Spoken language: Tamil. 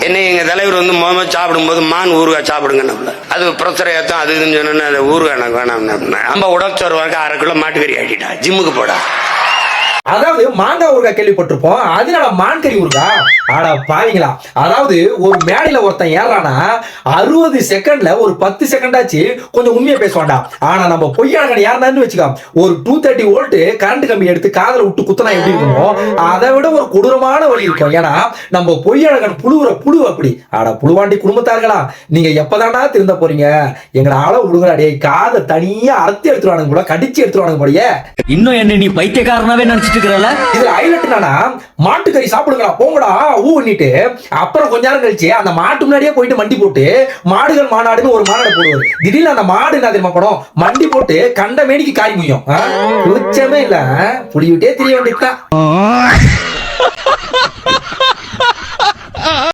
என்ன எங்க தலைவர் வந்து முதல்ல சாப்பிடும்போது மான் ஊறுகாய் சாப்பிடுங்க நம்மள அது பிரச்சனை ஏத்தம் அது இதுன்னு சொன்னா அந்த ஊறுகாய் எனக்கு வேணாம் நம்ம உடச்சோறு வரைக்கும் 1/2 கிலோ மாட்டுக்கறி ஆட்டிட்டா ஜிம்முக்கு போடா. அதாவது மாங்காய் ஊறுகாய் கேள்விப்பட்டிருப்போம், அதனால மான்கறி ஊறுகாய். ஆனா பாவீங்களா, அதாவது ஒரு மேடையில ஒருத்தன் ஏறானா 60 செகண்ட்ல ஒரு 10 செகண்ட் ஆச்சு கொஞ்சம் உண்மையை பேசுவான்டா. ஆனா நம்ம பொய்யாளர்கள் யாருன்னு வச்சுக்கோ, ஒரு 230 வோல்ட் கரண்ட் கம்பி எடுத்து காதல விட்டு குத்தனா எப்படி இருக்குமோ அதை விட ஒரு கொடூரமான வழி இருக்கும். ஏன்னா நம்ம பொய்யாளர்கள் புழு அப்படி. ஆனா புழுவாண்டி குடும்பத்தார்களா, நீங்க எப்பதானா திருந்த போறீங்க? எங்களை ஆள விடுங்கடா டேய், காதை தனியா அறுத்தி எடுத்துருவானுங்க போல, கடிச்சு எடுத்துருவானுங்க போலயே. இன்னும் என்ன நீ பைத்தியக்காரனாவே நினைச்சிட்டு இருக்கறல? இதுல ஹைலைட் என்னன்னா, மாட்டுக்கறி சாப்பிடுங்கடா போங்கடா ஊன்னிட்டு அப்புறம் கொஞ்ச நேரம் கழிச்சு அந்த மாட்டு முன்னாடியே போயிட்டு மண்டி போட்டு மாடுகள் மாநாடுன்னு ஒரு மாநாடு போடுவாரு. திடீர்னு அந்த மாடு என்ன தெரியுமா படம், மண்டி போட்டு கண்ட மேனிக்கு காய் முய்யும். உச்சமே இல்ல, புடிவிட்டே தெரிய வேண்டியதுதான்.